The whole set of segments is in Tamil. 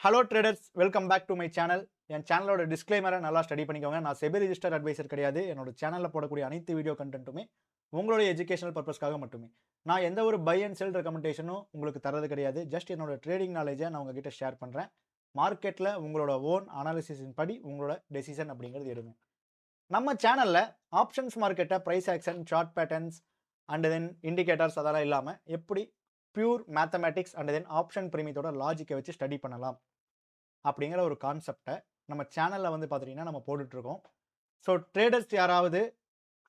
Hello traders, welcome back to my channel. என் சேனலோட டிஸ்க்ளைமரை நல்லா ஸ்டடி பண்ணிக்கோங்க. நான் செபி ரிஜிஸ்டர் அட்வைசர் கிடையாது. என்னோட சேனலில் போடக்கூடிய அனைத்து வீடியோ கண்டென்ட்டுமே உங்களுடைய எஜுகேஷனல் பர்பஸ்க்காக மட்டுமே. நான் எந்த ஒரு பை அண்ட் செல் ரெக்கமெண்டேஷனும் உங்களுக்கு தரது கிடையாது. ஜஸ்ட் என்னோட ட்ரேடிங் நாலேஜை நான் உங்ககிட்ட ஷேர் பண்ணுறேன். மார்க்கெட்டில் உங்களோட ஓன் அனாலிசிஸின் படி உங்களோட டெசிஷன் அப்படிங்கிறது எடுங்க. நம்ம சேனலில் ஆப்ஷன்ஸ் மார்க்கெட்டை price action, chart patterns and then indicators அதெல்லாம் இல்லாமல் எப்படி pure mathematics and then option பிரீமியத்தோட லாஜிக்கை வச்சு ஸ்டடி பண்ணலாம் அப்படிங்கிற ஒரு கான்செப்டை நம்ம சேனலில் வந்து பார்த்துட்டிங்கன்னா நம்ம போட்டுட்ருக்கோம். ஸோ ட்ரேடர்ஸ் யாராவது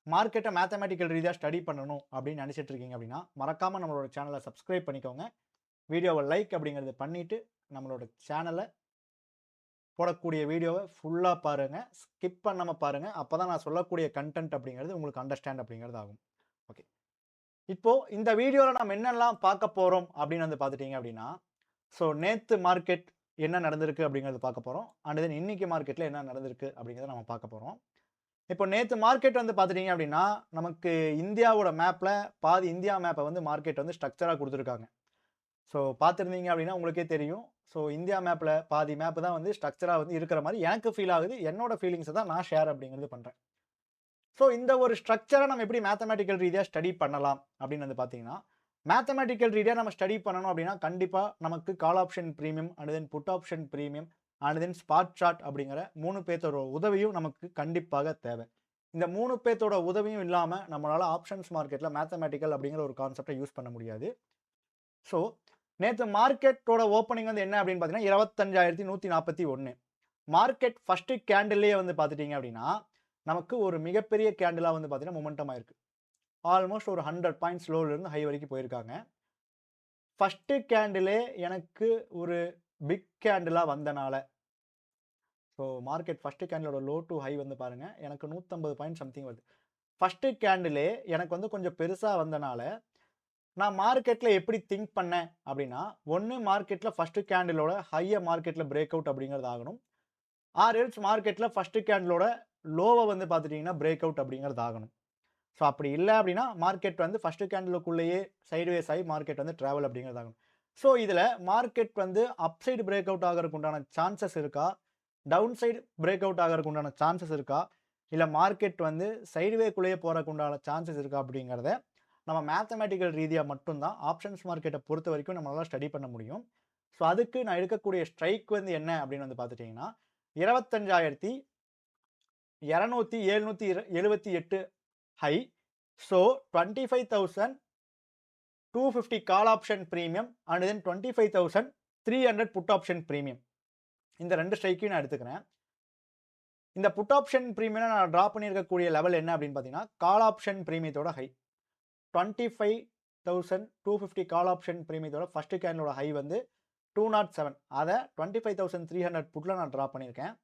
மார்க்கெட்டை மேத்தமேட்டிக்கல் ரீதியாக ஸ்டடி பண்ணணும் அப்படின்னு நினச்சிட்டு இருக்கீங்க அப்படின்னா மறக்காமல் நம்மளோட சேனலை சப்ஸ்கிரைப் பண்ணிக்கோங்க. வீடியோவை லைக் அப்படிங்கிறது பண்ணிவிட்டு நம்மளோட சேனலை போடக்கூடிய வீடியோவை ஃபுல்லாக பாருங்கள், ஸ்கிப் பண்ணாமல் பாருங்கள். அப்போ தான் நான் சொல்லக்கூடிய கண்டென்ட் அப்படிங்கிறது உங்களுக்கு அண்டர்ஸ்டாண்ட் அப்படிங்கிறது ஆகும். ஓகே, இப்போது இந்த வீடியோவில் நம்ம என்னெல்லாம் பார்க்க போகிறோம் அப்படின்னு வந்து பார்த்துட்டிங்க அப்படின்னா, ஸோ நேற்று மார்க்கெட் என்ன நடந்திருக்கு அப்படிங்கிறது பார்க்க போகிறோம். அண்ட் தென் இன்னைக்கு மார்க்கெட்டில் என்ன நடந்திருக்கு அப்படிங்கிறத நம்ம பார்க்க போகிறோம். இப்போ நேற்று மார்க்கெட் வந்து பார்த்துட்டிங்க அப்படின்னா, நமக்கு இந்தியாவோட மேப்பில் பாதி இந்தியா மேப்பை வந்து மார்க்கெட் வந்து ஸ்ட்ரக்சராக கொடுத்துருக்காங்க. ஸோ பார்த்துருந்தீங்க அப்படின்னா உங்களுக்கே தெரியும். ஸோ இந்தியா மேப்பில் பாதி மேப்பு தான் வந்து ஸ்ட்ரக்சராக வந்து இருக்கிற மாதிரி எனக்கு ஃபீல் ஆகுது. என்னோட ஃபீலிங்ஸை தான் நான் ஷேர் அப்படிங்கிறது பண்ணுறேன். ஸோ இந்த ஒரு ஸ்ட்ரக்சரை நம்ம எப்படி மேத்தமேட்டிக்கல் ரீதியாக ஸ்டடி பண்ணலாம் அப்படின்னு வந்து பார்த்தீங்கன்னா, மேத்தமேட்டிக்கல் ரீதியாக நம்ம ஸ்டடி பண்ணணும் அப்படின்னா கண்டிப்பாக நமக்கு call option premium and then put option premium and then spot chart அப்படிங்கிற 3 பேர்த்தோட உதவியும் நமக்கு கண்டிப்பாக தேவை. இந்த 3 பேர்த்தோட உதவியும் இல்லாமல் நம்மளால் ஆப்ஷன்ஸ் மார்க்கெட்டில் மேத்தமேட்டிக்கல் அப்படிங்கிற ஒரு கான்செப்டை யூஸ் பண்ண முடியாது. ஸோ நேற்று மார்க்கெட்டோட ஓப்பனிங் வந்து என்ன அப்படின்னு பார்த்தீங்கன்னா 25,141. மார்க்கெட் ஃபர்ஸ்ட் கேண்டில்லே வந்து பார்த்துட்டீங்க அப்படின்னா நமக்கு ஒரு மிகப்பெரிய கேண்டிலாக வந்து பார்த்தீங்கன்னா மொமெண்டம் ஆயிருக்கு. ஆல்மோஸ்ட் ஒரு 100 பாயிண்ட்ஸ் லோலேருந்து ஹை வரைக்கும் போயிருக்காங்க. ஃபர்ஸ்ட் கேண்டிலே எனக்கு ஒரு பிக் கேண்டிலாக வந்தனால, ஸோ மார்க்கெட் ஃபர்ஸ்ட் கேண்டிலோட லோ டு ஹை வந்து பாருங்க, எனக்கு 150 பாயிண்ட் சம்திங் வருது. ஃபர்ஸ்ட் கேண்டிலே எனக்கு வந்து கொஞ்சம் பெருசாக வந்தனால நான் மார்க்கெட்டில் எப்படி திங்க் பண்ணேன் அப்படின்னா, ஒன்று மார்க்கெட்டில் ஃபர்ஸ்ட் கேண்டிலோட ஹையை மார்க்கெட்டில் பிரேக் அவுட் அப்படிங்கிறது ஆகணும். ஆர் எல்ஸ் மார்க்கெட்டில் ஃபர்ஸ்ட் கேண்டிலோட லோவை வந்து பார்த்துட்டிங்கன்னா பிரேக் அவுட் அப்படிங்கிறது ஆகணும். ஸோ அப்படி இல்லை அப்படின்னா மார்க்கெட் வந்து ஃபர்ஸ்ட் கேண்டிலுக்குள்ளேயே சைடுவேஸ் ஆகி மார்க்கெட் வந்து ட்ராவல் அப்படிங்கிறது ஆகணும். ஸோ இதில் மார்க்கெட் வந்து அப் சைடு பிரேக் அவுட் ஆகிறதுக்கு உண்டான சான்சஸ் இருக்கா, டவுன் சைடு பிரேக் அவுட் ஆகிறதுக்கு உண்டான சான்சஸ் இருக்கா, இல்லை மார்க்கெட் வந்து சைடுவேக்குள்ளேயே போகிறதுக்கு உண்டான சான்சஸ் இருக்கா அப்படிங்கிறத நம்ம மேத்தமேட்டிக்கல் ரீதியாக மட்டும்தான் ஆப்ஷன்ஸ் மார்க்கெட்டை பொறுத்த வரைக்கும் நம்மளால் ஸ்டடி பண்ண முடியும். ஸோ அதுக்கு நான் எடுக்கக்கூடிய ஸ்ட்ரைக் வந்து என்ன அப்படின்னு வந்து பார்த்துட்டிங்கன்னா 25,278 high. So 25,250 call option premium and then 25,300 put option premium. இந்த 2 ஸ்ட்ரைக்கையும் நான் எடுத்துக்கிறேன். இந்த புட் ஆப்ஷன் ப்ரீமியம் நான் ட்ரா பண்ணியிருக்கக்கூடிய லெவல் என்ன அப்படின்னு பார்த்தீங்கன்னா, கால் ஆப்ஷன் ப்ரீமியத்தோட ஹை 25,250 கால் ஆப்ஷன் ப்ரீமியத்தோட ஃபர்ஸ்ட் கேண்டிலோட ஹை வந்து 207. அதை 25,300 புட்டில் நான் ட்ரா பண்ணியிருக்கேன்.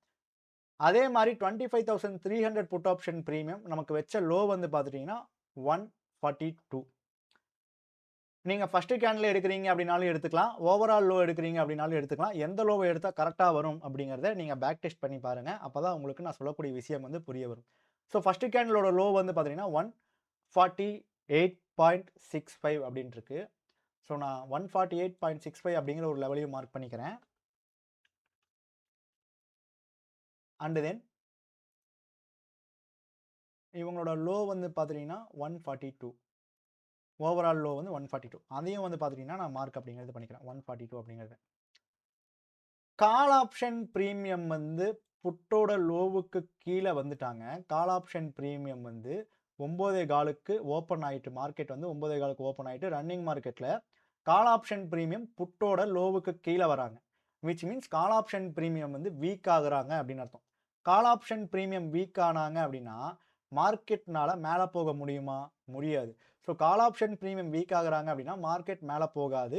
அதே மாதிரி 25,300 புட் ஆப்ஷன் ப்ரீமியம் நமக்கு வச்ச லோ வந்து பார்த்துட்டிங்கன்னா 142. நீங்கள் ஃபர்ஸ்ட் கேண்டில் எடுக்கிறீங்க அப்படின்னாலும் எடுத்துக்கலாம், ஓவரால் லோ எடுக்கிறீங்க அப்படின்னாலும் எடுத்துக்கலாம். எந்த லோவை எடுத்தால் கரெக்டாக வரும் அப்படிங்கிறத நீங்கள் பேக் டெஸ்ட் பண்ணி பாருங்கள். அப்போ தான் உங்களுக்கு நான் சொல்லக்கூடிய விஷயம் வந்து புரிய வரும். ஸோ ஃபர்ஸ்ட் கேண்டிலோட லோ வந்து பார்த்தீங்கன்னா 148.65 அப்படின்ட்டு இருக்கு. ஸோ நான் 148.65 அப்படிங்கிற ஒரு லெவலையும் மார்க் பண்ணிக்கிறேன். அண்ட் தென் இவங்களோட லோ வந்து பார்த்துட்டிங்கன்னா 142. ஓவரால் லோ வந்து 142. அதையும் வந்து பார்த்துட்டிங்கன்னா நான் மார்க் அப்படிங்கிறது பண்ணிக்கிறேன் 142 அப்படிங்கிறது. கால் ஆப்ஷன் ப்ரீமியம் வந்து புட்டோட லோவுக்கு கீழே வந்துட்டாங்க. கால் ஆப்ஷன் ப்ரீமியம் வந்து 9.15க்கு ஓப்பன் ஆகிட்டு, மார்க்கெட் வந்து 9.15க்கு ஓப்பன் ஆகிட்டு ரன்னிங் மார்க்கெட்டில் கால் ஆப்ஷன் ப்ரீமியம் புட்டோட லோவுக்கு கீழே வராங்க. Which means call option premium வந்து வீக் ஆகுறாங்க அப்படின்னு அர்த்தம். கால் ஆப்ஷன் ப்ரீமியம் வீக் ஆனாங்க அப்படின்னா மார்க்கெட்னால மேலே போக முடியுமா? முடியாது. ஸோ கால் ஆப்ஷன் ப்ரீமியம் வீக் ஆகுறாங்க அப்படின்னா மார்க்கெட் மேலே போகாது,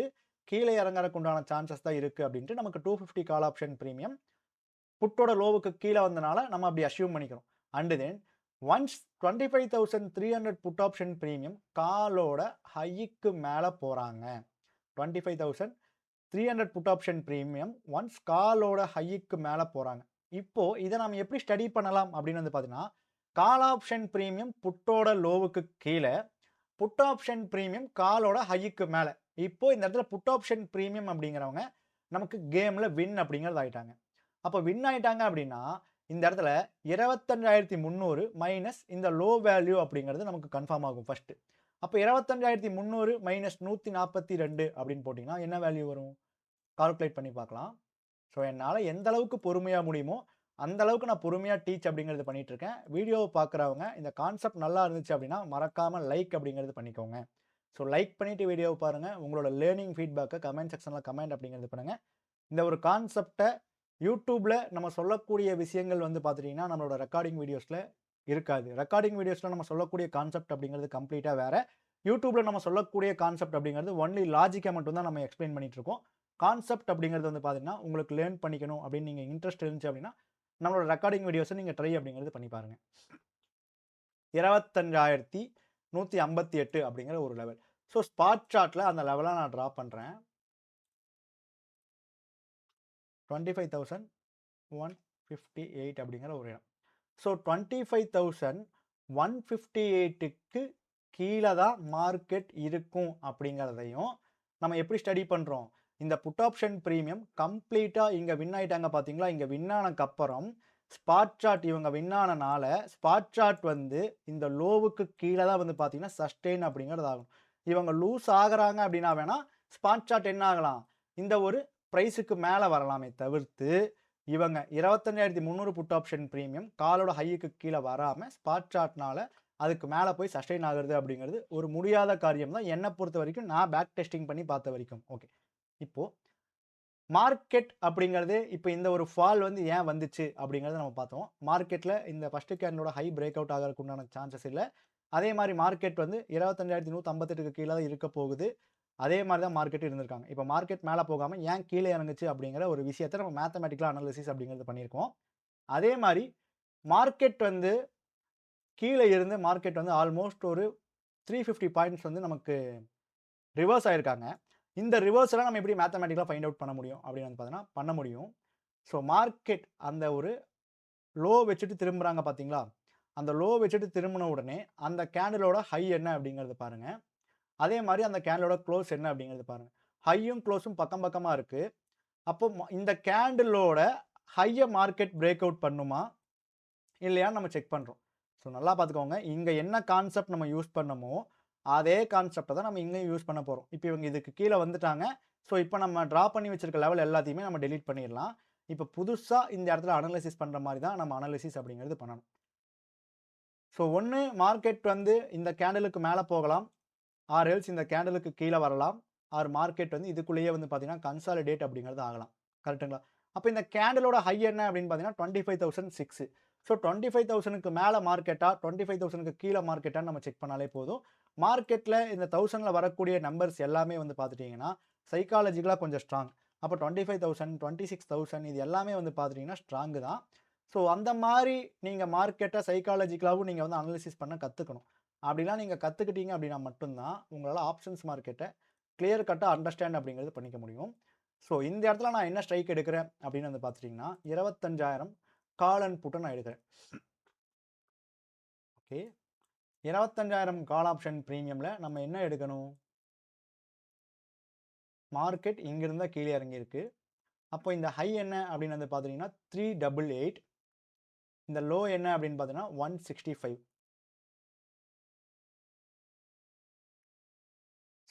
கீழே இறங்குறதுக்கு உண்டான சான்சஸ் தான் இருக்குது அப்படின்ட்டு நமக்கு 250 கால் ஆப்ஷன் ப்ரீமியம் புட்டோட லோவுக்கு கீழே வந்தனால நம்ம அப்படி அஷ்யூம் பண்ணிக்கிறோம். And then once 25,300 put option premium காலோட ஹைக்கு மேலே போகிறாங்க. 25,300 புட் ஆப்ஷன் ப்ரீமியம் ஒன்ஸ் காலோட ஹைக்கு மேலே போகிறாங்க. இப்போது இதை நம்ம எப்படி ஸ்டடி பண்ணலாம் அப்படின்னு வந்து பார்த்தீங்கன்னா, கால் ஆப்ஷன் ப்ரீமியம் புட்டோட லோவுக்கு கீழே, புட் ஆப்ஷன் ப்ரீமியம் காலோட ஹைக்கு மேலே. இப்போ இந்த இடத்துல புட் ஆப்ஷன் ப்ரீமியம் அப்படிங்கிறவங்க நமக்கு கேமில் வின் அப்படிங்கிறது ஆயிட்டாங்க. அப்போ வின் ஆயிட்டாங்க அப்படின்னா, இந்த இடத்துல 25,300 மைனஸ் இந்த லோ வேல்யூ அப்படிங்கிறது நமக்கு கன்ஃபார்ம் ஆகும் ஃபர்ஸ்ட். அப்போ 25,300 மைனஸ் 142 அப்படின்னு போட்டிங்கன்னா என்ன வேல்யூ வரும்? கால்குலேட் பண்ணி பார்க்கலாம். ஸோ என்னால எந்த அளவுக்கு பொறுமையா முடியுமோ, அந்த அளவுக்கு நான் பொறுமையா டீச் அப்படிங்கிறது பண்ணிட்டு இருக்கேன். வீடியோவ பார்க்குறவங்க இந்த கான்செப்ட் நல்லா இருந்துச்சு அப்படின்னா, மறக்காம லைக் அப்படிங்கிறது பண்ணிக்கோங்க. ஸோ லைக் பண்ணிட்டு வீடியோவ பாருங்க. உங்களோட லேர்னிங் ஃபீட்பேக்க கமெண்ட் செக்ஷன்ல கமெண்ட் அப்படிங்கிறது பண்ணுங்க. இந்த ஒரு கான்செப்ட்ட YouTubeல நம்ம சொல்லக்கூடிய விஷயங்கள் வந்து பார்த்துட்டீங்கன்னா, நம்மளோட ரெக்கார்டிங் வீடியோஸ்ல இருக்காது. ரெக்கார்டிங் வீடியோஸ்ல நம்ம சொல்லக்கூடிய கான்செப்ட் அப்படிங்கிறது கம்ப்ளீட்டா வேற. YouTubeல நம்ம சொல்லக்கூடிய கான்செப்ட் அப்படிங்கிறது ஒன்லி லாஜிக்க மட்டும் தான் நம்ம எக்ஸ்ப்ளைன் பண்ணிட்டு இருக்கோம். கான்செப்ட் அப்படிங்கிறது வந்து பார்த்தீங்கன்னா, உங்களுக்கு லேர்ன் பண்ணிக்கணும் அப்படின்னு நீங்க இன்ட்ரெஸ்ட் இருந்துச்சு அப்படின்னா, நம்மளோட ரெக்கார்டிங் வீடியோஸ நீங்க ட்ரை அப்படிங்கிறது பண்ணி பாருங்க. 25,158 அப்படிங்கிற ஒரு லெவல். ஸோ ஸ்பாட் சார்ட்ல அந்த லெவல நான் டிரா பண்றேன். 25,158 அப்படிங்கிற ஒரு இடம். ஸோ 25,158க்கு கீழ தான் மார்க்கெட் இருக்கும் அப்படிங்கிறதையும் நம்ம எப்படி ஸ்டடி பண்றோம்? இந்த புட் ஆப்ஷன் பிரீமியம் கம்ப்ளீட்டா இங்க வின் ஆயிட்டாங்க பார்த்தீங்களா? இங்க வின் ஆனதுக்கப்புறம் ஸ்பாட் சார்ட் இவங்க வின் ஆனனால, ஸ்பாட் சார்ட் வந்து இந்த லோவுக்கு கீழ தான் வந்து பார்த்தீங்கன்னா, சஸ்டெயின் அப்படிங்கிறது ஆகும். இவங்க லூஸ் ஆகுறாங்க அப்படின்னா வேணா, ஸ்பாட் சார்ட் என்ன ஆகலாம்? இந்த ஒரு பிரைஸுக்கு மேல வரலாமே தவிர்த்து, இவங்க 25,300 புட் ஆப்ஷன் பிரீமியம் காலோட ஹைக்கு கீழ வராம, ஸ்பாட் சார்ட்னால அதுக்கு மேல போய் சஸ்டெயின் ஆகுறது அப்படிங்கிறது ஒரு முடியாத காரியம் தான் என்ன பொறுத்தவரைக்கும். நான் பேக் டெஸ்டிங் பண்ணி பார்த்த வரைக்கும். ஓகே. இப்போ மார்க்கெட் அப்படிங்கிறது இப்ப இந்த ஒரு ஃபால் வந்து ஏன் வந்துச்சு அப்படிங்கிறத நம்ம பார்த்தோம். மார்க்கெட்ல இந்த ஃபர்ஸ்ட் கேண்டலோட ஹை பிரேக் அவுட் ஆகறதுக்கு உண்டான சான்சஸ் இல்ல. அதே மாரி மார்க்கெட் வந்து 25,158க்கு கீழ தான் இருக்க போகுது. அதே மாரி தான் மார்க்கெட் இருந்திருக்காங்க. இப்ப மார்க்கெட் மேல போகாம ஏன் கீழ இறங்குச்சு அப்படிங்கிற ஒரு விஷயத்த நம்ம மேத்தமேட்டிக்கல் அனாலிசிஸ் அப்படிங்கிறது பண்ணியிருக்கோம். அதே மாரி மார்க்கெட் வந்து கீழ இருந்து மார்க்கெட் வந்து ஆல்மோஸ்ட் ஒரு 350 பாயிண்ட்ஸ் வந்து நமக்கு ரிவர்ஸ் ஆயிருக்காங்க. இந்த ரிவர்ஸல நம்ம எப்படி மேத்தமேட்டிக்கலா ஃபைண்ட் அவுட் பண்ண முடியும் அப்படின்னு வந்து பார்த்தீங்கன்னா, பண்ண முடியும். ஸோ மார்க்கெட் அந்த ஒரு லோ வச்சுட்டு திரும்புறாங்க பார்த்தீங்களா? அந்த லோ வச்சுட்டு திரும்புன உடனே, அந்த கேண்டிலோட ஹை என்ன அப்படிங்கிறத பாருங்க. அதே மாரி அந்த கேண்டிலோட குளோஸ் என்ன அப்படிங்கிறத பாருங்க. ஹையும் குளோஸும் பக்கம் பக்கமா இருக்கு. அப்போ இந்த கேண்டிலோட ஹைய மார்க்கெட் பிரேக் அவுட் பண்ணுமா? இல்லையான்னு நம்ம செக் பண்றோம். ஸோ நல்லா பார்த்துக்கோங்க. இங்க என்ன கான்செப்ட் நம்ம யூஸ் பண்ணமோ, அதே கான்செப்ட்ட தான் நம்ம இங்கேயும் யூஸ் பண்ண போறோம். இப்ப இவங்க இதுக்கு கீழ வந்துட்டாங்க. ஸோ இப்ப நம்ம டிரா பண்ணி வச்சிருக்க லெவல் எல்லாத்தையுமே நம்ம டெலீட் பண்ணிறலாம். இப்ப புதுசா இந்த இடத்துல அனலைசிஸ் பண்ற மாரி தான் நம்ம அனலைசிஸ் அப்படிங்கிறது பண்ணணும். ஸோ ஒண்ணு மார்க்கெட் வந்து இந்த கேண்டிலுக்கு மேல போகலாம். ஆர் எல்ஸ் இந்த கேண்டிலுக்கு கீழ வரலாம். ஆர் மார்க்கெட் வந்து இதுக்குள்ளேயே வந்து பார்த்தீங்கன்னா, கன்சாலிடேட் அப்படிங்கிறது ஆகலாம். கரெக்ட்டுங்களா? அப்ப இந்த கேண்டிலோட ஹை என்ன அப்படின்னு பார்த்தீங்கன்னா, 25,006. ஸோ 25,000க்கு மேல மார்க்கெட்டா, 25,000க்கு கீழ மார்க்கெட்டான்னு நம்ம செக் பண்ணாலே போதும். மார்க்கெட்ல இந்த 1000ல வரக்கூடிய நம்பர்ஸ் எல்லாமே வந்து பார்த்துட்டீங்கன்னா, சைக்காலஜிக்கலா கொஞ்சம் ஸ்ட்ராங். அப்ப 25,000, 26,000 இது எல்லாமே வந்து பார்த்துட்டீங்கன்னா, ஸ்ட்ராங் தான். ஸோ அந்த மாரி நீங்க மார்க்கெட்ட சைக்காலஜிக்கலாவும் நீங்க வந்து அனலைசிஸ் பண்ண கத்துக்கணும். அப்படிலாம் நீங்க கத்துக்கிட்டீங்க அப்படின்னா மட்டும் தான், உங்களால ஆப்ஷன்ஸ் மார்க்கெட்ட கிளியர் கட்டா அண்டர்ஸ்டாண்ட் அப்படிங்கிறது பண்ணிக்க முடியும். ஸோ இந்த இடத்துல நான் என்ன ஸ்ட்ரைக் எடுக்கிறேன் அப்படின்னு வந்து பார்த்துட்டீங்கன்னா, 25,000 கால் அண்ட் புட்ட நான் எடுக்கிறேன். ஓகே. 25,000 கால் ஆப்ஷன் பிரீமியம்ல நம்ம என்ன எடுக்கணும்? மார்க்கெட் இங்கிருந்து தான் கீழ இறங்கியிருக்கு. அப்போ இந்த ஹை என்ன அப்படின்னு வந்து பார்த்துட்டீங்கன்னா, 388. இந்த லோ என்ன அப்படின்னு பார்த்தீங்கன்னா, 165.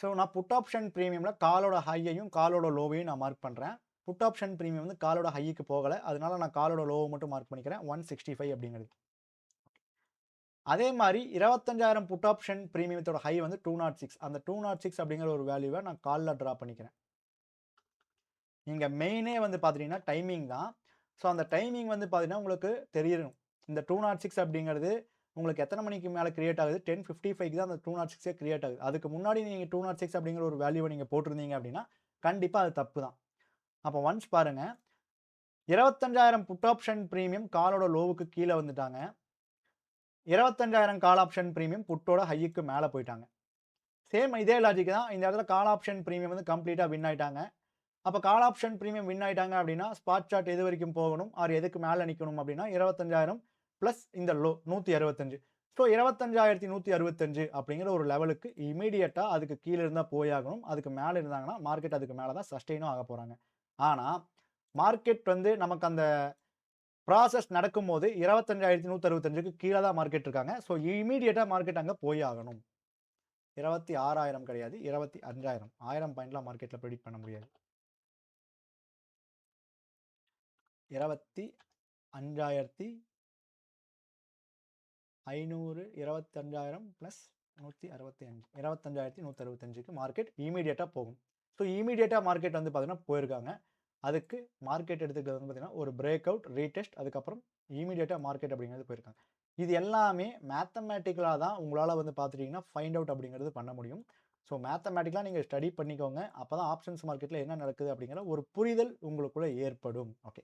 ஸோ நான் புட் ஆப்ஷன் பிரீமியம்ல காலோட ஹையையும், காலோட லோவையும் நான் மார்க் பண்றேன். புட் ஆப்ஷன் பிரீமியம் வந்து காலோட ஹைக்கு போகல. அதனால நான் காலோட லோவ மட்டும் மார்க் பண்ணிக்கிறேன். 165 அப்படிங்கிறது. அதே மாரி 25,000 புட் ஆப்ஷன் பிரீமியத்தோட ஹை வந்து 206. அந்த 206 அப்படிங்கிற ஒரு வேல்யூவ நான் கால்ல டிரா பண்ணிக்கிறேன். இங்க மெயினே வந்து பார்த்துட்டீங்கன்னா, டைமிங் தான். ஸோ அந்த டைமிங் வந்து பார்த்தீங்கன்னா, உங்களுக்கு தெரியணும். இந்த 206 அப்படிங்கிறது உங்களுக்கு எத்தன மணிக்கு மேல கிரியேட் ஆகுது? 10:55க்கு தான் அந்த 206 கிரியேட் ஆகுது. அதுக்கு முன்னாடி நீங்க 206 அப்படிங்கிற ஒரு வேல்யூவ நீங்க போட்டிருந்தீங்க அப்படின்னா, கண்டிப்பா அது தப்பு தான். அப்ப ஒன்ஸ் பாருங்க. 25,000 புட் ஆப்ஷன் பிரீமியம் காலோட லோவுக்கு கீழ வந்துட்டாங்க. 25,000 கால் ஆப்ஷன் பிரீமியம் புட்டோட ஹைக்கு மேல போயிட்டாங்க. சேம் இதே லாஜிக் தான். இந்த இடத்துல கால் ஆப்ஷன் பிரீமியம் வந்து கம்ப்ளீட்டா வின் ஆயிட்டாங்க. அப்ப கால் ஆப்ஷன் பிரீமியம் வின் ஆயிட்டாங்க அப்படின்னா, ஸ்பாட் சார்ட் எது வரைக்கும் போகணும்? ஆர் எதுக்கு மேல நிக்கணும் அப்படின்னா, 25,000 பிளஸ் இந்த லோ 165. ஸோ 25,165 அப்படிங்கிற ஒரு லெவலுக்கு இம்மீடியட்டா அதுக்கு கீழ இருந்தா போயாகணும். அதுக்கு மேல இருந்தாங்கன்னா, மார்க்கெட் அதுக்கு மேல தான் சஸ்டெயினும் ஆகப் போறாங்க. ஆனால் மார்க்கெட் வந்து நமக்கு அந்த ப்ராசஸ் நடக்கும்போது 25,165க்கு கீழே தான் மார்க்கெட் இருக்காங்க. ஸோ இமீடியட்டாக மார்க்கெட் அங்கே போய் ஆகணும். 26,000 கிடையாது, 25,000. 1000 பாயிண்ட்லாம் மார்க்கெட்டில் ப்ரெடிக்ட் பண்ண முடியாது. 25,500 25,000 ப்ளஸ் 165 25,165க்கு மார்க்கெட் இமீடியட்டாக போகும். ஸோ இமீடியட்டாக மார்க்கெட் வந்து பார்த்தீங்கன்னா போயிருக்காங்க. அதுக்கு மார்க்கெட் எடுத்துக்கிறது வந்து பார்த்தீங்கன்னா ஒரு பிரேக் அவுட், ரீடெஸ்ட், அதுக்கப்புறம் இமீடியட்டாக மார்க்கெட் அப்படிங்கிறது போயிருக்காங்க. இது எல்லாமே மேத்தமேட்டிக்கலாக தான் உங்களால் வந்து பார்த்துட்டிங்கன்னா ஃபைண்ட் அவுட் அப்படிங்கிறது பண்ண முடியும். ஸோ மேத்தமேட்டிக்கலாக நீங்கள் ஸ்டடி பண்ணிக்கோங்க. அப்போ தான் ஆப்ஷன்ஸ் மார்க்கெட்டில் என்ன நடக்குது அப்படிங்கிற ஒரு புரிதல் உங்களுக்குள்ளே ஏற்படும். ஓகே,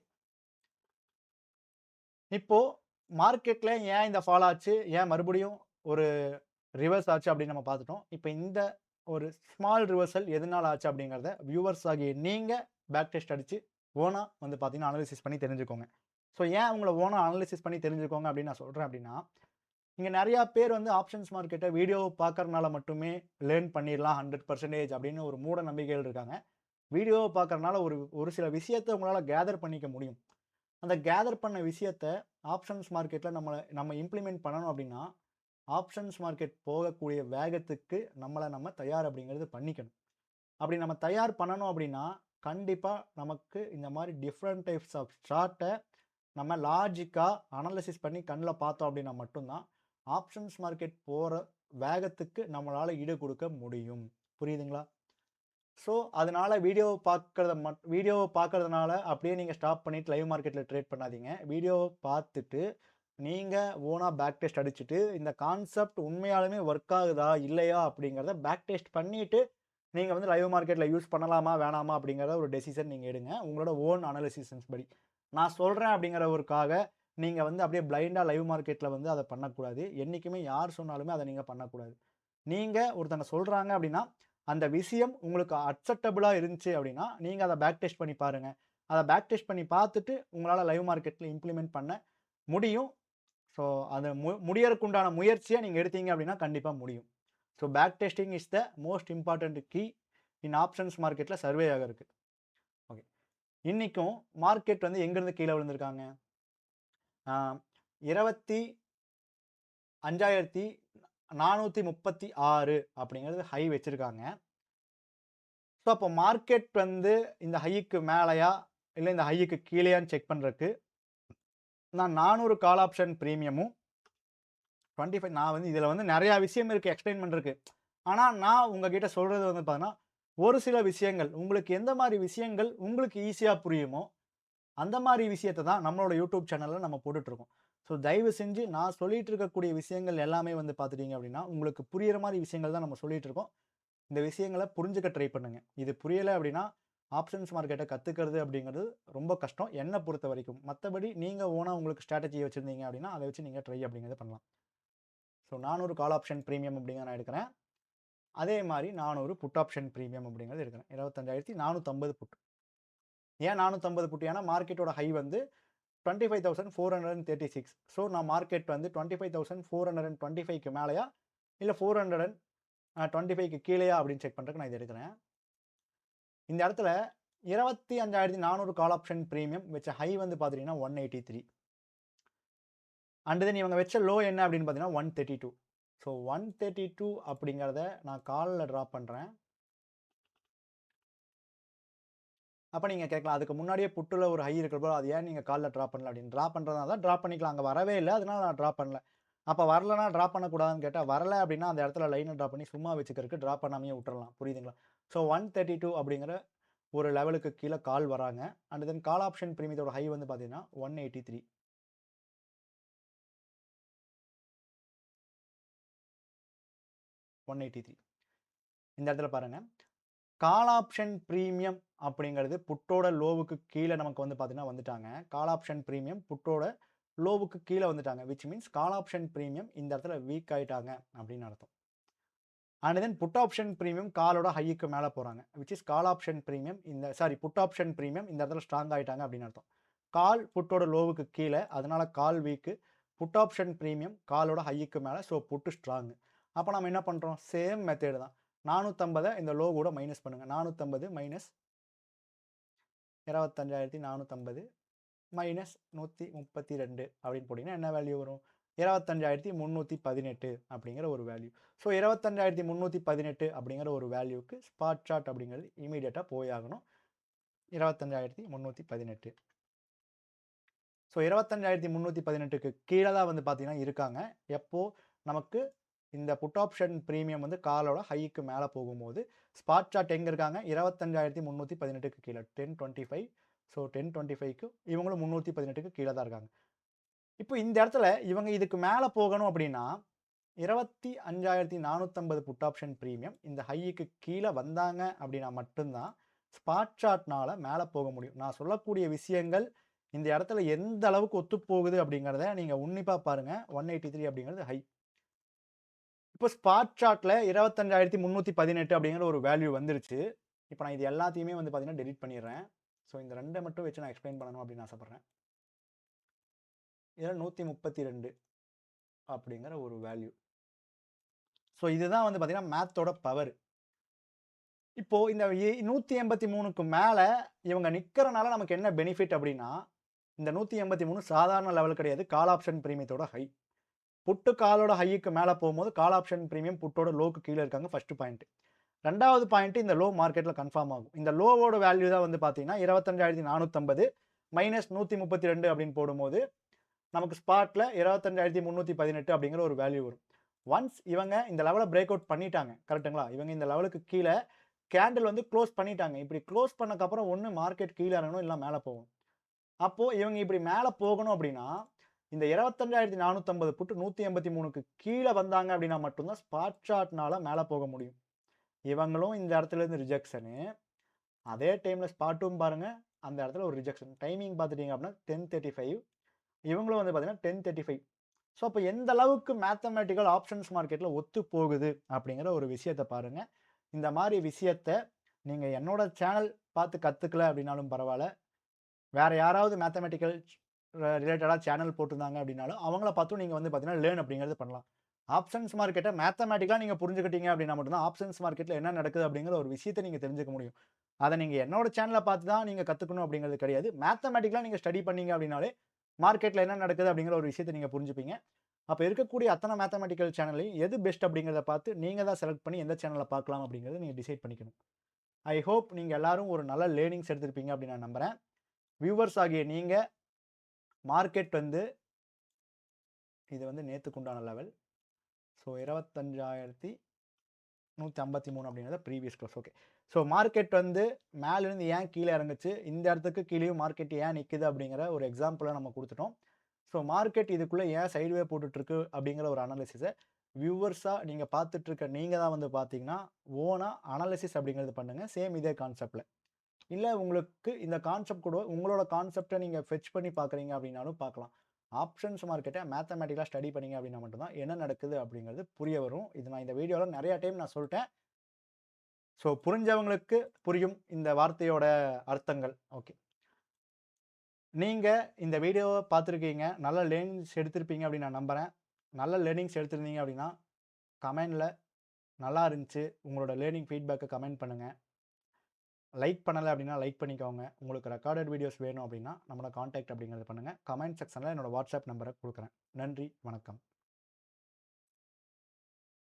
இப்போது மார்க்கெட்டில் ஏன் இந்த ஃபால் ஆச்சு, ஏன் மறுபடியும் ஒரு ரிவர்ஸ் ஆச்சு அப்படின்னு நம்ம பார்த்துட்டோம். இப்போ இந்த ஒரு ஸ்மால் ரிவர்சல் எதனால ஆச்சு அப்படிங்கிறத வியூவர்ஸ் ஆகிய நீங்கள் பேக் டெஸ்ட் அடித்து ஓனாக வந்து பார்த்தீங்கன்னா அனலிசிஸ் பண்ணி தெரிஞ்சுக்கோங்க. ஸோ ஏன் உங்களை ஓனாக அனலிசிஸ் பண்ணி தெரிஞ்சுக்கோங்க அப்படின்னு நான் சொல்கிறேன் அப்படின்னா, இங்கே நிறையா பேர் வந்து ஆப்ஷன்ஸ் மார்க்கெட்டை வீடியோ பார்க்கறனால மட்டுமே லேர்ன் பண்ணிடலாம் 100% அப்படின்னு ஒரு மூட நம்பிக்கைகள் இருக்காங்க. வீடியோவை பார்க்கறனால ஒரு சில விஷயத்தை உங்களால் கேதர் பண்ணிக்க முடியும். அந்த கேதர் பண்ண விஷயத்த ஆப்ஷன்ஸ் மார்க்கெட்டில் நம்ம இம்ப்ளிமெண்ட் பண்ணணும் அப்படின்னா, ஆப்ஷன்ஸ் மார்க்கெட் போகக்கூடிய வேகத்துக்கு நம்ம தயார் அப்படிங்கிறது பண்ணிக்கணும். அப்படி நம்ம தயார் பண்ணணும் அப்படின்னா, கண்டிப்பா நமக்கு இந்த மாரி டிஃப்ரெண்ட் டைப்ஸ் ஆஃப் சார்ட்ட நம்ம லாஜிக்கா அனலைசிஸ் பண்ணி கண்ல பார்த்தோம் அப்படின்னா மட்டும் தான், ஆப்ஷன்ஸ் மார்க்கெட் போற வேகத்துக்கு நம்மளால ஈடு குடுக்க முடியும். புரியுதுங்களா? ஸோ, அதனால வீடியோவ பார்க்கறதுனால அப்படியே நீங்க ஸ்டாப் பண்ணிட்டு லைவ் மார்க்கெட்ல ட்ரேட் பண்ணாதீங்க. வீடியோவ பார்த்துட்டு, நீங்க ஓனா பேக் டெஸ்ட் அடிச்சுட்டு, இந்த கான்செப்ட் உண்மையாலுமே ஒர்க் ஆகுதா? இல்லையா? அப்படிங்கிறத பேக் டெஸ்ட் பண்ணிட்டு, நீங்க வந்து லைவ் மார்க்கெட்ல யூஸ் பண்ணலாமா? வேணாமா? அப்படிங்கிறத ஒரு டெசிஷன் நீங்க எடுங்க. உங்களோட ஓன் அனாலிசிஸ் படி. நான் சொல்றேன் அப்படிங்கிறவருக்காக, நீங்க வந்து அப்படியே பிளைண்டா லைவ் மார்க்கெட்ல வந்து அத பண்ணக்கூடாது. என்னைக்குமே யார் சொன்னாலுமே அத நீங்க பண்ணக்கூடாது. நீங்க ஒருத்தங்க சொல்றாங்க அப்படின்னா, அந்த விஷயம் உங்களுக்கு அக்செப்டபிளா இருந்துச்சு அப்படின்னா, நீங்க அத பேக் டெஸ்ட் பண்ணி பாருங்க. அத பேக் டெஸ்ட் பண்ணி பார்த்துட்டு, உங்களால லைவ் மார்க்கெட்ல இம்ப்ளிமெண்ட் பண்ண முடியும். ஸோ, அது முடியறக்கு உண்டான முயற்சிய நீங்க எடுத்தீங்க அப்படின்னா, கண்டிப்பா முடியும். So, back testing is the most important key in options மார்க்கெட்ல சர்வே ஆகறக்கு. ஓகே. இன்னைக்கும் மார்க்கெட் வந்து எங்கிருந்து கீழ விழுந்திருக்காங்க? ஆ 25,436 அப்படிங்கிறது ஹை வச்சிருக்காங்க. ஸோ, அப்போ மார்க்கெட் வந்து இந்த ஹைக்கு மேலயா? இல்ல இந்த ஹைக்கு கீழயான்னு செக் பண்றக்கு, நான் 400 கால் ஆப்ஷன் பிரீமியமும் 25 நான் வந்து இதில வந்து நெறைய விஷயம் இருக்கு எக்ஸ்ப்ளைன் பண்றக்கு. ஆனா, நான் உங்ககிட்ட சொல்றது வந்து பார்த்தீங்கன்னா, ஒரு சில விஷயங்கள் உங்களுக்கு எந்த மாரி விஷயங்கள் உங்களுக்கு ஈஸியா புரியுமோ, அந்த மாரி விஷயத்த தான் நம்மளோட யூடியூப் சேனல்ல நம்ம போட்டுட்டுருக்கோம். ஸோ, தயவு செஞ்சு நான் சொல்லிட்டு இருக்கக்கூடிய விஷயங்கள் எல்லாமே வந்து பார்த்துட்டீங்க அப்படின்னா, உங்களுக்கு புரியிற மாரி விஷயங்கள் தான் நம்ம சொல்லிட்டு இருக்கோம். இந்த விஷயங்கள புரிஞ்சுக்க ட்ரை பண்ணுங்க. இது புரியல அப்படின்னா, ஆப்ஷன்ஸ் மார்க்கெட்ட கத்துக்கிறது அப்படிங்கிறது ரொம்ப கஷ்டம், என்ன பொறுத்தவரைக்கும். மத்தபடி நீங்க ஓனா உங்களுக்கு ஸ்ட்ராட்டஜி வச்சிருந்தீங்க அப்படின்னா, அத வச்சு நீங்க ட்ரை அப்படிங்கிறத பண்ணலாம். ஸோ 400 கால் ஆப்ஷன் பிரீமியம் அப்படிங்கிறத நான் எடுக்கிறேன். அதே மாரி 400 புட் ஆப்ஷன் பிரீமியம் அப்படிங்கிறது எடுக்கிறேன். 25,450 புட். ஏன் 450 புட்? ஏன்னா மார்க்கெட்டோட ஹை வந்து 25,436. ஸோ நான் மார்க்கெட் வந்து 25,425க்கு மேலயா? இல்ல 425க்கு கீழயா? அப்படின்னு செக் பண்றதுக்கு நான் இத எடுக்கிறேன். இந்த இடத்துல 25,400 கால் ஆப்ஷன் பிரீமியம் வச்ச ஹை வந்து பார்த்துட்டீங்கன்னா 183. அண்ட் தென் இவங்க வச்ச லோ என்ன அப்படின்னு பார்த்தீங்கன்னா 132. ஸோ 132 அப்படிங்கிறத நான் கால்ல டிராப் பண்றேன். அப்ப நீங்க கேட்கலாம், அதுக்கு முன்னாடியே புட்டுல ஒரு ஹை இருக்கிறப்போ, அது ஏன் நீங்க கால்ல டிராப் பண்ணல அப்படின்னு. டிராப் பண்றதா இருந்தா டிராப் பண்ணிக்கலாம். அங்க வரவே இல்ல. அதனால நான் டிராப் பண்ணல. அப்ப வரலன்னா டிராப் பண்ணக்கூடாதான்னு கேட்டா, வரல அப்படின்னா அந்த இடத்துல லைன டிராப் பண்ணி சும்மா வச்சுக்கிறதுக்கு டிராப் பண்ணாமயே விட்டுறலாம். புரியுதுங்களா? ஸோ 132 அப்படிங்கிற ஒரு லெவலுக்கு கீழ கால் வராங்க. அண்ட் தென் கால் ஆப்ஷன் பிரீமியத்தோட ஹை வந்து பார்த்தீங்கன்னா 183. 183. இந்த இடத்துல பாருங்க. கால் ஆப்ஷன் பிரீமியம் அப்படிங்கிறது புட்டோட லோவுக்கு கீழ நமக்கு வந்து பார்த்தீங்கன்னா வந்துட்டாங்க. கால் ஆப்ஷன் பிரீமியம் புட்டோட லோவுக்கு கீழ வந்துட்டாங்க. Which means call option premium இந்த இடத்துல வீக் ஆயிட்டாங்க அப்படின்னு அர்த்தம். And then put option premium காலோட ஹைக்கு மேல போறாங்க. Which is call option premium put option premium இந்த இடத்துல ஸ்ட்ராங் ஆயிட்டாங்க அப்படின்னு அர்த்தம். கால் புட்டோட லோவுக்கு கீழ, அதனால call weak. Put option premium காலோட ஹைக்கு மேல. So put strong. அப்ப நம்ம என்ன பண்றோம்? சேம் மெத்தட் தான். 450 இந்த லோ கூட மைனஸ் பண்ணுங்க. 450 மைனஸ் 25,450 மைனஸ் 132 அப்படின்னு போட்டிங்கன்னா என்ன வேல்யூ வரும்? 25,318 அப்படிங்கிற ஒரு வேல்யூ. ஸோ 25,318 அப்படிங்கிற ஒரு வேல்யூக்கு ஸ்பாட் சார்ட் அப்படிங்கிறது இமீடியட்டாக போயாகணும். 25,318. ஸோ 25,318க்கு கீழே தான் வந்து பார்த்தீங்கன்னா இருக்காங்க. எப்போ நமக்கு இந்த புட் ஆப்ஷன் பிரீமியம் வந்து காலோட ஹைக்கு மேலே போகும்போது ஸ்பாட் சார்ட் எங்கே இருக்காங்க? 25,318க்கு கீழே 1025. ஸோ 1025க்கு இவங்களும் 318க்கு கீழே தான் இருக்காங்க. இப்போ இந்த இடத்துல இவங்க இதுக்கு மேலே போகணும் அப்படின்னா 25,450 புட் ஆப்ஷன் பிரீமியம் இந்த ஹைக்கு கீழே வந்தாங்க அப்படின்னா மட்டும்தான் ஸ்பாட் சார்ட்னால மேலே போக முடியும். நான் சொல்லக்கூடிய விஷயங்கள் இந்த இடத்துல எந்த அளவுக்கு ஒத்து போகுது அப்படிங்கிறத நீங்கள் உன்னிப்பாக பாருங்க. 183 அப்படிங்கிறது ஹை. இப்போ ஸ்பாட் சார்ட்ல 25,318 அப்படிங்கிற ஒரு வேல்யூ வந்துருச்சு. இப்போ நான் இது எல்லாத்தையுமே வந்து பார்த்தீங்கன்னா டெலீட் பண்ணிடுறேன். ஸோ இந்த 2 மட்டும் வச்சு நான் எக்ஸ்பிளைன் பண்ணணும் அப்படின்னு ஆசைப்படுறேன். இதில் 132 அப்படிங்கிற ஒரு வேல்யூ. ஸோ இதுதான் வந்து பார்த்தீங்கன்னா மேத்தோட பவர். இப்போ இந்த 183க்கு மேலே இவங்க நிற்கிறனால நமக்கு என்ன பெனிஃபிட் அப்படின்னா, இந்த 183 சாதாரண லெவல் கிடையாது. கால் ஆப்ஷன் பிரீமியத்தோட ஹை. புட்டு காலோட ஹைக்கு மேலே போகும்போது கால் ஆப்ஷன் பிரீமியம் புட்டோட லோக்கு கீழே இருக்காங்க. First point. ரெண்டாவது பாயிண்ட் இந்த லோ மார்க்கெட்டில் கன்ஃபார்ம் ஆகும். இந்த லோவோட வேல்யூ தான் வந்து பார்த்தீங்கன்னா 25,450 மைனஸ் 132 அப்படின்னு போடும்போது நமக்கு ஸ்பாட்டில் 25,318 அப்படிங்கிற ஒரு வேல்யூ வரும். ஒன்ஸ் இவங்க இந்த லெவலை பிரேக் அவுட் பண்ணிட்டாங்க கரெக்டுங்களா? இவங்க இந்த லெவலுக்கு கீழே கேண்டில் வந்து க்ளோஸ் பண்ணிட்டாங்க. இப்படி க்ளோஸ் பண்ணக்கப்புறம் ஒன்று மார்க்கெட் கீழே இறங்கணும் இல்லை மேலே போகும். அப்போது இவங்க இப்படி மேலே போகணும் அப்படின்னா இந்த 25,450 புட்டு 183க்கு கீழே வந்தாங்க அப்படின்னா மட்டும்தான் ஸ்பாட் சார்ட்னால மேலே போக முடியும். இவங்களும் இந்த இடத்துல இருந்து ரிஜெக்ஷனு, அதே டைமில் ஸ்பாட்டும் பாருங்க அந்த இடத்துல ஒரு ரிஜெக்ஷன். டைமிங் பார்த்துட்டீங்க அப்படின்னா 10:35. இவங்களும் வந்து பார்த்தீங்கன்னா 10:35. ஸோ அப்போ எந்த அளவுக்கு மேத்தமேட்டிக்கல் ஆப்ஷன்ஸ் மார்க்கெட்டில் ஒத்து போகுது அப்படிங்கிற ஒரு விஷயத்தை பாருங்கள். இந்த மாதிரி விஷயத்தை நீங்கள் என்னோட சேனல் பார்த்து கற்றுக்கல அப்படின்னாலும் பரவாயில்ல, வேறு யாராவது மேத்தமேட்டிக்கல் ரிலேட்டடாக சேனல் போட்டிருந்தாங்க அப்படின்னாலும் அவங்கள பார்த்தும் நீங்கள் வந்து பார்த்தீங்கன்னா லேர்ன் அப்படிங்கிறது பண்ணலாம். ஆப்ஷன்ஸ் மார்க்கெட்டை மேத்தமேட்டிக்கலாக நீங்கள் புரிஞ்சுக்கிட்டீங்க அப்படின்னா மட்டும்தான் ஆப்ஷன்ஸ் மார்க்கெட்டில் என்ன நடக்குது அப்படிங்கிற ஒரு விஷயத்தை நீங்கள் தெரிஞ்சுக்க முடியும். அதை நீங்கள் என்னோட சேனலை பார்த்து தான் நீங்கள் கற்றுக்கணும் அப்படிங்கிறது கிடையாது. மேத்தமேட்டிக்கலாக நீங்கள் ஸ்டடி பண்ணீங்க அப்படின்னாலே மார்க்கெட்டில் என்ன நடக்குது அப்படிங்கிற ஒரு விஷயத்தை நீங்கள் புரிஞ்சுப்பீங்க. அப்போ இருக்கக்கூடிய அத்தனை மேத்தமேட்டிக்கல் சேனல்லையும் எது பெஸ்ட் அப்படிங்கிறத பார்த்து நீங்கள் தான் செலக்ட் பண்ணி எந்த சேனலில் பார்க்கலாம் அப்படிங்கிறத நீங்கள் டிசைட் பண்ணிக்கணும். ஐ ஹோப் நீங்கள் எல்லாரும் ஒரு நல்ல லேர்னிங்ஸ் எடுத்திருப்பீங்க அப்படின்னு நான் நம்புகிறேன். வியூவர்ஸ் ஆகிய நீங்கள் மார்க்கெட் வந்து இது வந்து நேற்றுக்கு உண்டான லெவல். ஸோ 25,153 அப்படிங்கிறத previous close. Okay. So market வந்து மேலேருந்து ஏன் கீழே இறங்குச்சு, இந்த இடத்துக்கு கீழேயும் மார்க்கெட் ஏன் நிற்குது அப்படிங்கிற ஒரு எக்ஸாம்பிளை நம்ம கொடுத்துட்டோம். ஸோ மார்க்கெட் இதுக்குள்ளே ஏன் சைட்வே போட்டுட்ருக்கு அப்படிங்கிற ஒரு அனாலிசிஸை வியூவர்ஸாக நீங்கள் பார்த்துட்ருக்க நீங்கள் தான் வந்து பார்த்தீங்கன்னா ஓனாக அனாலிசிஸ் அப்படிங்கிறது பண்ணுங்கள். சேம் இதே கான்செப்டில். இல்லை உங்களுக்கு இந்த கான்செப்ட் கூட உங்களோட கான்செப்டை நீங்கள் ஃபெச் பண்ணி பார்க்குறீங்க அப்படின்னாலும் பார்க்கலாம். ஆப்ஷன்ஸ் மார்க்கெட்டை மேத்தமேட்டிக்கலாக ஸ்டடி பண்ணிங்க அப்படின்னா மட்டும்தான் என்ன நடக்குது அப்படிங்கிறது புரிய வரும். இது நான் இந்த வீடியோவில் நிறையா டைம் நான் சொல்லிட்டேன். ஸோ புரிஞ்சவங்களுக்கு புரியும் இந்த வார்த்தையோட அர்த்தங்கள். ஓகே. நீங்கள் இந்த வீடியோவை பார்த்துருக்கீங்க, நல்ல லேர்னிங்ஸ் எடுத்திருப்பீங்க அப்படின்னு நான் நம்புகிறேன். நல்ல லேர்னிங்ஸ் எடுத்திருந்தீங்க அப்படின்னா கமெண்டில் நல்லா இருந்துச்சு உங்களோட லேர்னிங் ஃபீட்பேக்கை கமெண்ட் பண்ணுங்கள். லைக் பண்ணலை அப்படின்னா லைக் பண்ணிக்கோங்க. உங்களுக்கு ரெக்கார்டட் வீடியோஸ் வேணும் அப்படின்னா நம்மளோட காண்டாக்ட் அப்படிங்கிறது பண்ணுங்கள். கமெண்ட் செக்ஷனில் என்னோடய வாட்ஸ்அப் நம்பரை கொடுக்குறேன். நன்றி, வணக்கம்.